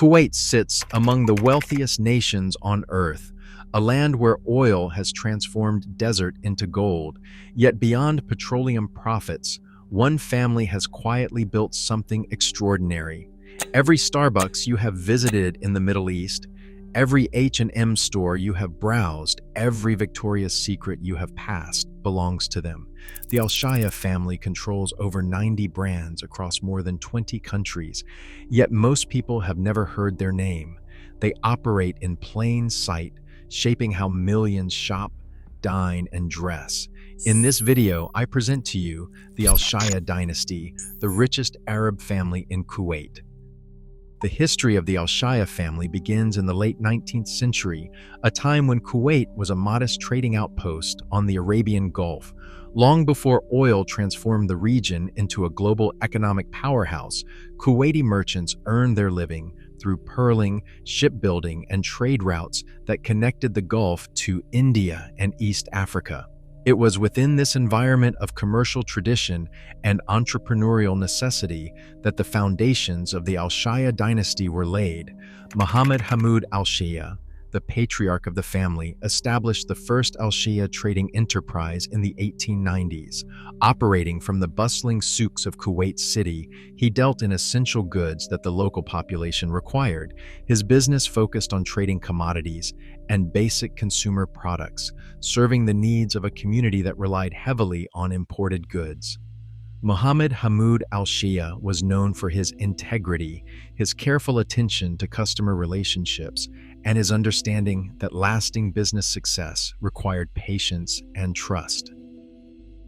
Kuwait sits among the wealthiest nations on earth, a land where oil has transformed desert into gold. Yet beyond petroleum profits, one family has quietly built something extraordinary. Every Starbucks you have visited in the Middle East, every H&M store you have browsed, every Victoria's Secret you have passed belongs to them. The Al-Shaya family controls over 90 brands across more than 20 countries, yet most people have never heard their name. They operate in plain sight, shaping how millions shop, dine, and dress. In this video, I present to you the Al-Shaya dynasty, the richest Arab family in Kuwait. The history of the Al-Shaya family begins in the late 19th century, a time when Kuwait was a modest trading outpost on the Arabian Gulf. Long before oil transformed the region into a global economic powerhouse, Kuwaiti merchants earned their living through pearling, shipbuilding, and trade routes that connected the Gulf to India and East Africa. It was within this environment of commercial tradition and entrepreneurial necessity that the foundations of the Al-Shaya dynasty were laid. Muhammad Hamud Al-Shaya, the patriarch of the family, established the first Al-Shaya trading enterprise in the 1890s. Operating from the bustling souks of Kuwait City, he dealt in essential goods that the local population required. His business focused on trading commodities and basic consumer products, serving the needs of a community that relied heavily on imported goods. Muhammad Hamud Al-Shaya was known for his integrity, his careful attention to customer relationships, and his understanding that lasting business success required patience and trust.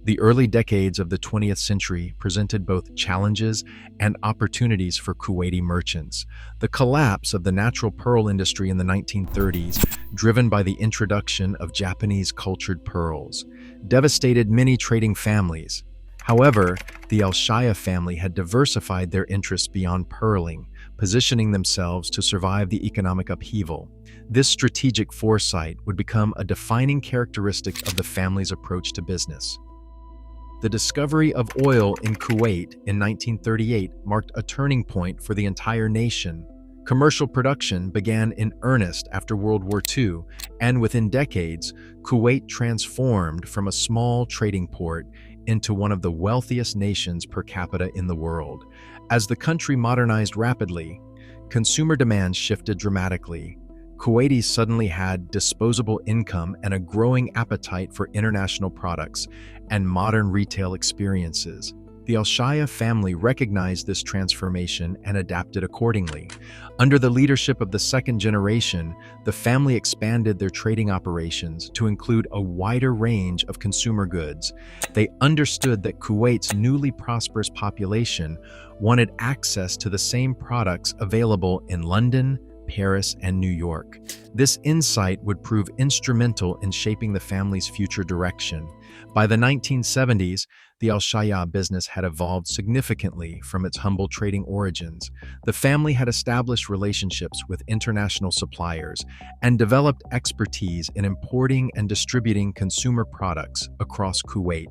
The early decades of the 20th century presented both challenges and opportunities for Kuwaiti merchants. The collapse of the natural pearl industry in the 1930s, driven by the introduction of Japanese cultured pearls, devastated many trading families. However, the Al-Shaya family had diversified their interests beyond pearling, positioning themselves to survive the economic upheaval. This strategic foresight would become a defining characteristic of the family's approach to business. The discovery of oil in Kuwait in 1938 marked a turning point for the entire nation. Commercial production began in earnest after World War II, and within decades, Kuwait transformed from a small trading port into one of the wealthiest nations per capita in the world. As the country modernized rapidly, consumer demand shifted dramatically. Kuwaitis suddenly had disposable income and a growing appetite for international products and modern retail experiences. The Al-Shaya family recognized this transformation and adapted accordingly. Under the leadership of the second generation, the family expanded their trading operations to include a wider range of consumer goods. They understood that Kuwait's newly prosperous population wanted access to the same products available in London, Paris, and New York. This insight would prove instrumental in shaping the family's future direction. By the 1970s, the Al-Shaya business had evolved significantly from its humble trading origins. The family had established relationships with international suppliers and developed expertise in importing and distributing consumer products across Kuwait.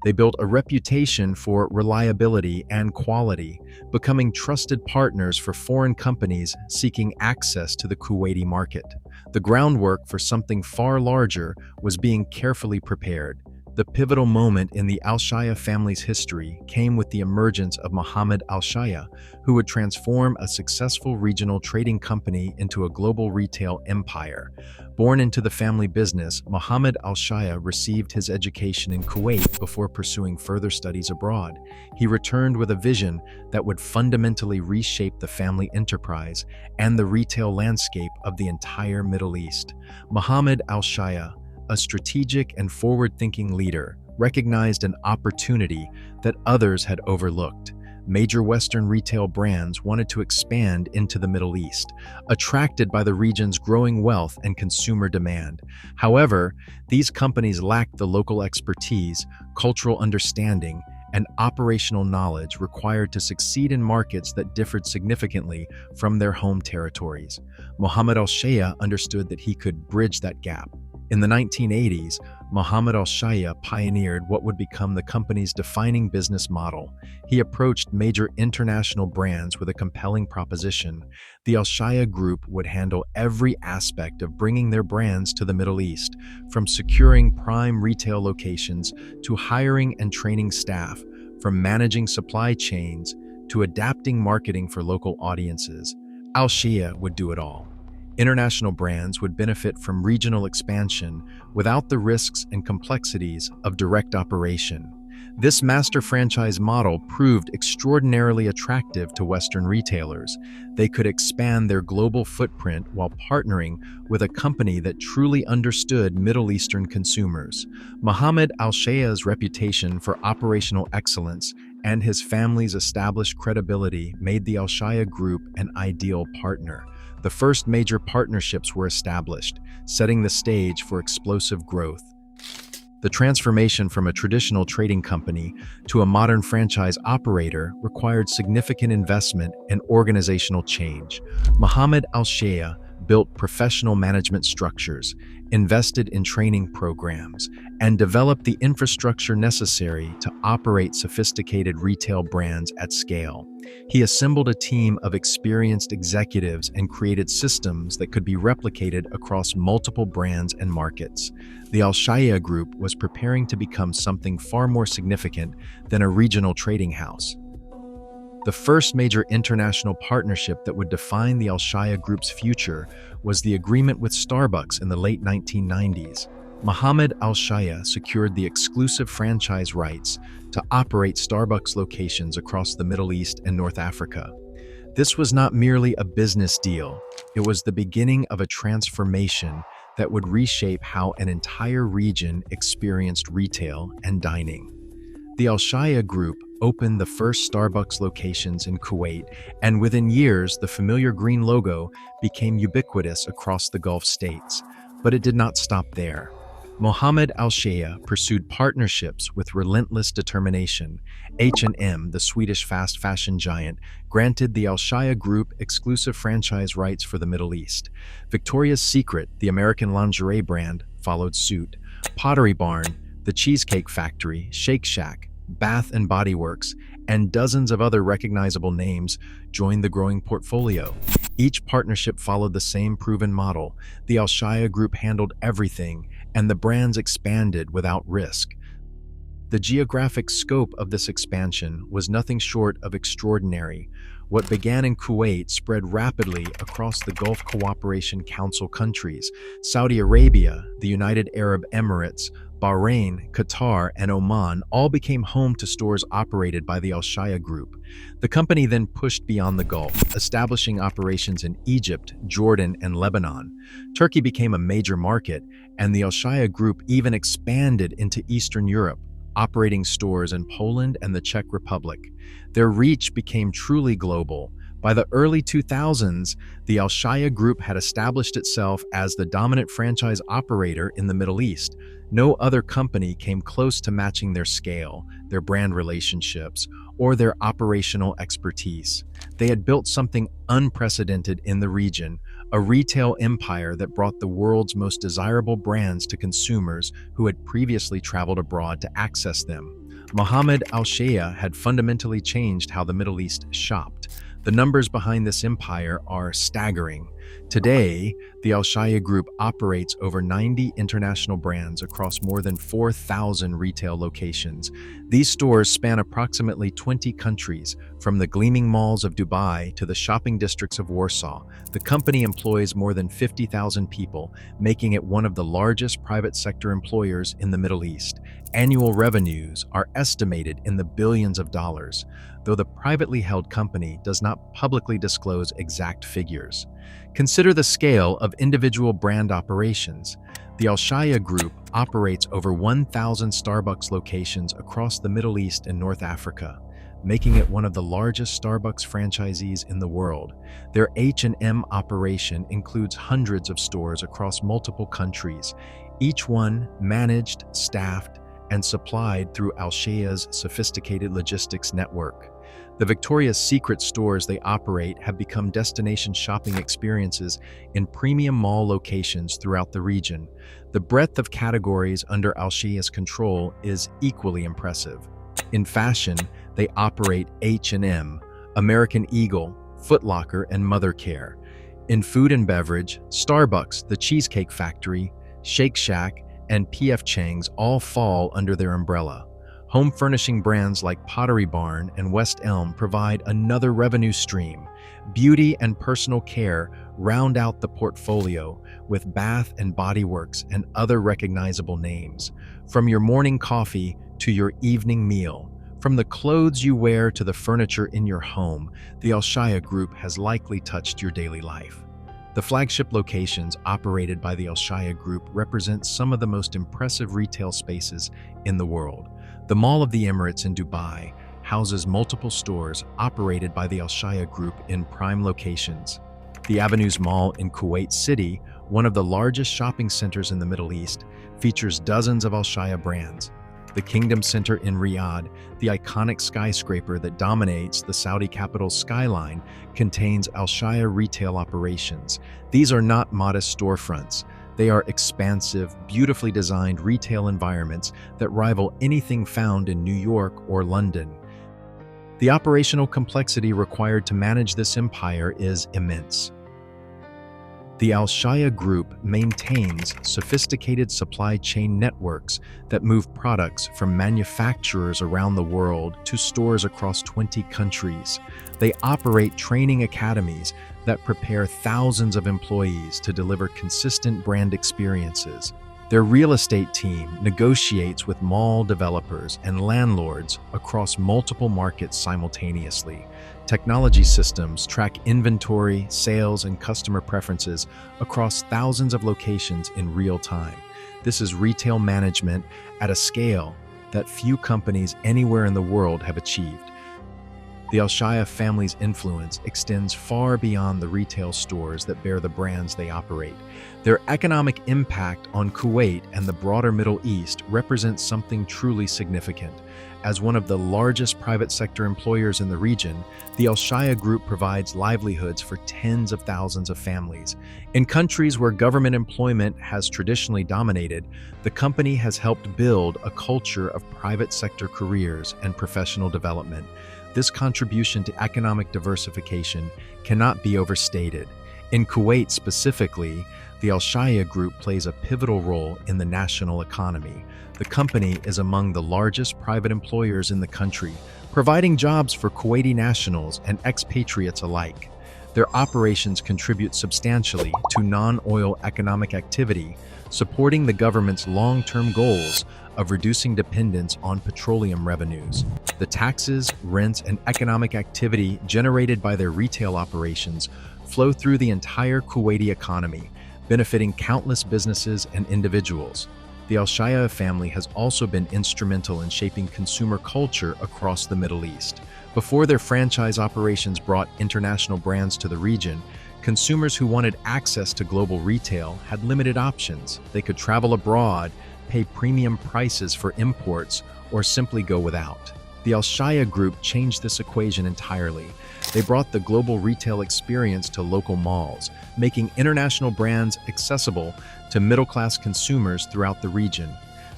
They built a reputation for reliability and quality, becoming trusted partners for foreign companies seeking access to the Kuwaiti market. The groundwork for something far larger was being carefully prepared. The pivotal moment in the Al-Shaya family's history came with the emergence of Muhammad Al-Shaya, who would transform a successful regional trading company into a global retail empire. Born into the family business, Muhammad Al-Shaya received his education in Kuwait before pursuing further studies abroad. He returned with a vision that would fundamentally reshape the family enterprise and the retail landscape of the entire Middle East. Muhammad Al-Shaya, a strategic and forward-thinking leader, recognized an opportunity that others had overlooked. Major Western retail brands wanted to expand into the Middle East, attracted by the region's growing wealth and consumer demand. However, these companies lacked the local expertise, cultural understanding, and operational knowledge required to succeed in markets that differed significantly from their home territories. Muhammad Al-Shaya understood that he could bridge that gap. In the 1980s, Mohammed ALSHAYA pioneered what would become the company's defining business model. He approached major international brands with a compelling proposition. The ALSHAYA Group would handle every aspect of bringing their brands to the Middle East, from securing prime retail locations to hiring and training staff, from managing supply chains to adapting marketing for local audiences. ALSHAYA would do it all. International brands would benefit from regional expansion without the risks and complexities of direct operation. This master franchise model proved extraordinarily attractive to Western retailers. They could expand their global footprint while partnering with a company that truly understood Middle Eastern consumers. Mohammed ALSHAYA's reputation for operational excellence and his family's established credibility made the ALSHAYA Group an ideal partner. The first major partnerships were established, setting the stage for explosive growth. The transformation from a traditional trading company to a modern franchise operator required significant investment and organizational change. Mohammed ALSHAYA built professional management structures, invested in training programs, and developed the infrastructure necessary to operate sophisticated retail brands at scale. He assembled a team of experienced executives and created systems that could be replicated across multiple brands and markets. The ALSHAYA Group was preparing to become something far more significant than a regional trading house. The first major international partnership that would define the ALSHAYA Group's future was the agreement with Starbucks in the late 1990s. Mohammed ALSHAYA secured the exclusive franchise rights to operate Starbucks locations across the Middle East and North Africa. This was not merely a business deal, it was the beginning of a transformation that would reshape how an entire region experienced retail and dining. The ALSHAYA Group opened the first Starbucks locations in Kuwait, and within years, the familiar green logo became ubiquitous across the Gulf states. But it did not stop there. Mohammed ALSHAYA pursued partnerships with relentless determination. H&M, the Swedish fast fashion giant, granted the ALSHAYA Group exclusive franchise rights for the Middle East. Victoria's Secret, the American lingerie brand, followed suit. Pottery Barn, the Cheesecake Factory, Shake Shack, Bath and Body Works, and dozens of other recognizable names joined the growing portfolio. Each partnership followed the same proven model. The ALSHAYA Group handled everything, and the brands expanded without risk. The geographic scope of this expansion was nothing short of extraordinary. What began in Kuwait spread rapidly across the Gulf Cooperation Council countries. Saudi Arabia, the United Arab Emirates, Bahrain, Qatar, and Oman all became home to stores operated by the ALSHAYA Group. The company then pushed beyond the Gulf, establishing operations in Egypt, Jordan, and Lebanon. Turkey became a major market, and the ALSHAYA Group even expanded into Eastern Europe, operating stores in Poland and the Czech Republic. Their reach became truly global. By the early 2000s, the ALSHAYA Group had established itself as the dominant franchise operator in the Middle East. No other company came close to matching their scale, their brand relationships, or their operational expertise. They had built something unprecedented in the region, a retail empire that brought the world's most desirable brands to consumers who had previously traveled abroad to access them. Mohammed ALSHAYA had fundamentally changed how the Middle East shopped. The numbers behind this empire are staggering. Today, the ALSHAYA Group operates over 90 international brands across more than 4,000 retail locations. These stores span approximately 20 countries, from the gleaming malls of Dubai to the shopping districts of Warsaw. The company employs more than 50,000 people, making it one of the largest private sector employers in the Middle East. Annual revenues are estimated in the billions of dollars, though the privately held company does not publicly disclose exact figures. Consider the scale of individual brand operations. The ALSHAYA Group operates over 1,000 Starbucks locations across the Middle East and North Africa, making it one of the largest Starbucks franchisees in the world. Their H&M operation includes hundreds of stores across multiple countries, each one managed, staffed, and supplied through ALSHAYA's sophisticated logistics network. The Victoria's Secret stores they operate have become destination shopping experiences in premium mall locations throughout the region. The breadth of categories under ALSHAYA's control is equally impressive. In fashion, they operate H&M, American Eagle, Foot Locker, and Mother Care. In food and beverage, Starbucks, The Cheesecake Factory, Shake Shack, and P.F. Chang's all fall under their umbrella. Home furnishing brands like Pottery Barn and West Elm provide another revenue stream. Beauty and personal care round out the portfolio with Bath and Body Works and other recognizable names. From your morning coffee to your evening meal, from the clothes you wear to the furniture in your home, the ALSHAYA Group has likely touched your daily life. The flagship locations operated by the ALSHAYA Group represent some of the most impressive retail spaces in the world. The Mall of the Emirates in Dubai houses multiple stores operated by the ALSHAYA Group in prime locations. The Avenues Mall in Kuwait City, one of the largest shopping centers in the Middle East, features dozens of ALSHAYA brands. The Kingdom Center in Riyadh, the iconic skyscraper that dominates the Saudi capital's skyline, contains ALSHAYA retail operations. These are not modest storefronts. They are expansive, beautifully designed retail environments that rival anything found in New York or London. The operational complexity required to manage this empire is immense. The ALSHAYA Group maintains sophisticated supply chain networks that move products from manufacturers around the world to stores across 20 countries. They operate training academies that prepare thousands of employees to deliver consistent brand experiences. Their real estate team negotiates with mall developers and landlords across multiple markets simultaneously. Technology systems track inventory, sales, and customer preferences across thousands of locations in real time. This is retail management at a scale that few companies anywhere in the world have achieved. The ALSHAYA family's influence extends far beyond the retail stores that bear the brands they operate. Their economic impact on Kuwait and the broader Middle East represents something truly significant. As one of the largest private sector employers in the region, the ALSHAYA Group provides livelihoods for tens of thousands of families. In countries where government employment has traditionally dominated, the company has helped build a culture of private sector careers and professional development. This contribution to economic diversification cannot be overstated. In Kuwait specifically, the ALSHAYA Group plays a pivotal role in the national economy. The company is among the largest private employers in the country, providing jobs for Kuwaiti nationals and expatriates alike. Their operations contribute substantially to non-oil economic activity, supporting the government's long-term goals of reducing dependence on petroleum revenues. The taxes, rents, and economic activity generated by their retail operations flow through the entire Kuwaiti economy, benefiting countless businesses and individuals. The ALSHAYA family has also been instrumental in shaping consumer culture across the Middle East. Before their franchise operations brought international brands to the region, consumers who wanted access to global retail had limited options. They could travel abroad, pay premium prices for imports, or simply go without. The ALSHAYA Group changed this equation entirely. They brought the global retail experience to local malls, making international brands accessible to middle-class consumers throughout the region.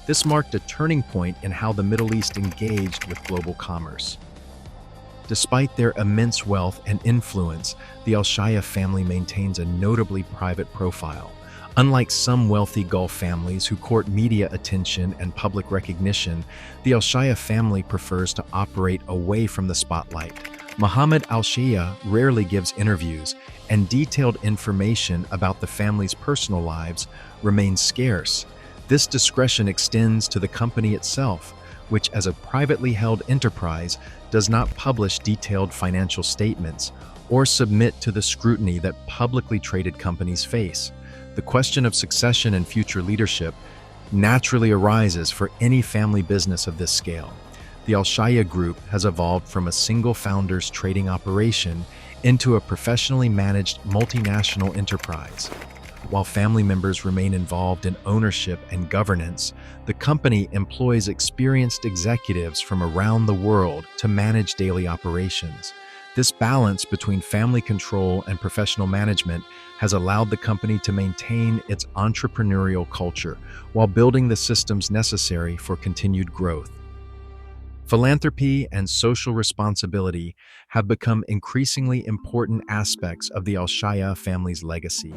This marked a turning point in how the Middle East engaged with global commerce. Despite their immense wealth and influence, the ALSHAYA family maintains a notably private profile. Unlike some wealthy Gulf families who court media attention and public recognition, the ALSHAYA family prefers to operate away from the spotlight. Mohammed Al-Shayya rarely gives interviews, and detailed information about the family's personal lives remains scarce. This discretion extends to the company itself, which as a privately held enterprise does not publish detailed financial statements or submit to the scrutiny that publicly traded companies face. The question of succession and future leadership naturally arises for any family business of this scale. The ALSHAYA Group has evolved from a single founder's trading operation into a professionally managed multinational enterprise. while family members remain involved in ownership and governance, the company employs experienced executives from around the world to manage daily operations. This balance between family control and professional management has allowed the company to maintain its entrepreneurial culture while building the systems necessary for continued growth. Philanthropy and social responsibility have become increasingly important aspects of the ALSHAYA family's legacy.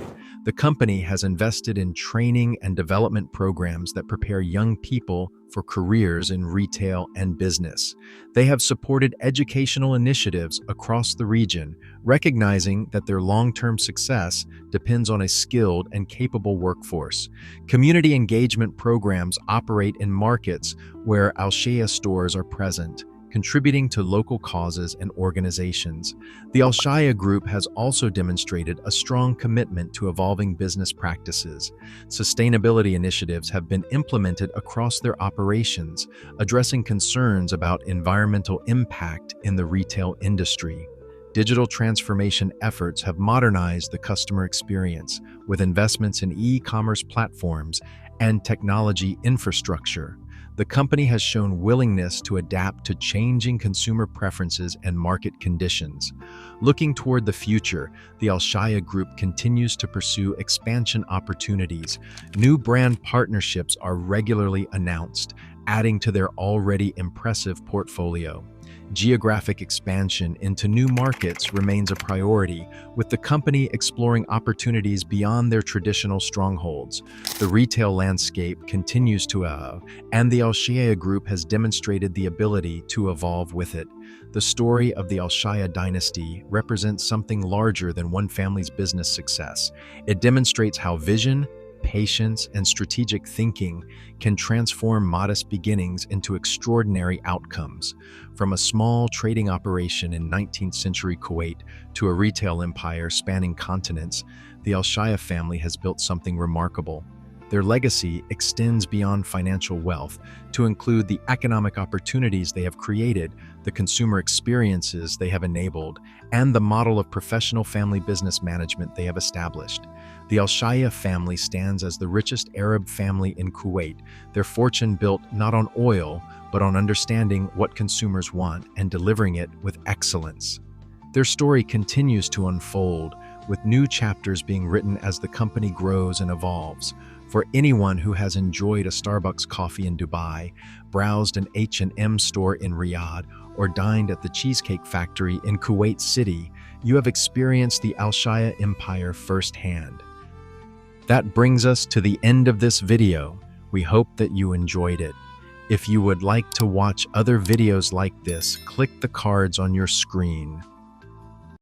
The company has invested in training and development programs that prepare young people for careers in retail and business. They have supported educational initiatives across the region, recognizing that their long-term success depends on a skilled and capable workforce. Community engagement programs operate in markets where ALSHAYA stores are present, contributing to local causes and organizations. The ALSHAYA Group has also demonstrated a strong commitment to evolving business practices. Sustainability initiatives have been implemented across their operations, addressing concerns about environmental impact in the retail industry. Digital transformation efforts have modernized the customer experience with investments in e-commerce platforms and technology infrastructure. The company has shown willingness to adapt to changing consumer preferences and market conditions. Looking toward the future, the ALSHAYA Group continues to pursue expansion opportunities. New brand partnerships are regularly announced, adding to their already impressive portfolio. Geographic expansion into new markets remains a priority, with the company exploring opportunities beyond their traditional strongholds. The retail landscape continues to evolve, and the ALSHAYA Group has demonstrated the ability to evolve with it. The story of the ALSHAYA dynasty represents something larger than one family's business success. It demonstrates how vision, patience, and strategic thinking can transform modest beginnings into extraordinary outcomes. From a small trading operation in 19th century Kuwait to a retail empire spanning continents, the ALSHAYA family has built something remarkable. Their legacy extends beyond financial wealth to include the economic opportunities they have created, the consumer experiences they have enabled, and the model of professional family business management they have established. The ALSHAYA family stands as the richest Arab family in Kuwait, their fortune built not on oil, but on understanding what consumers want and delivering it with excellence. Their story continues to unfold, with new chapters being written as the company grows and evolves. For anyone who has enjoyed a Starbucks coffee in Dubai, browsed an H&M store in Riyadh, or dined at the Cheesecake Factory in Kuwait City, you have experienced the ALSHAYA empire firsthand. That brings us to the end of this video. We hope that you enjoyed it. If you would like to watch other videos like this, click the cards on your screen.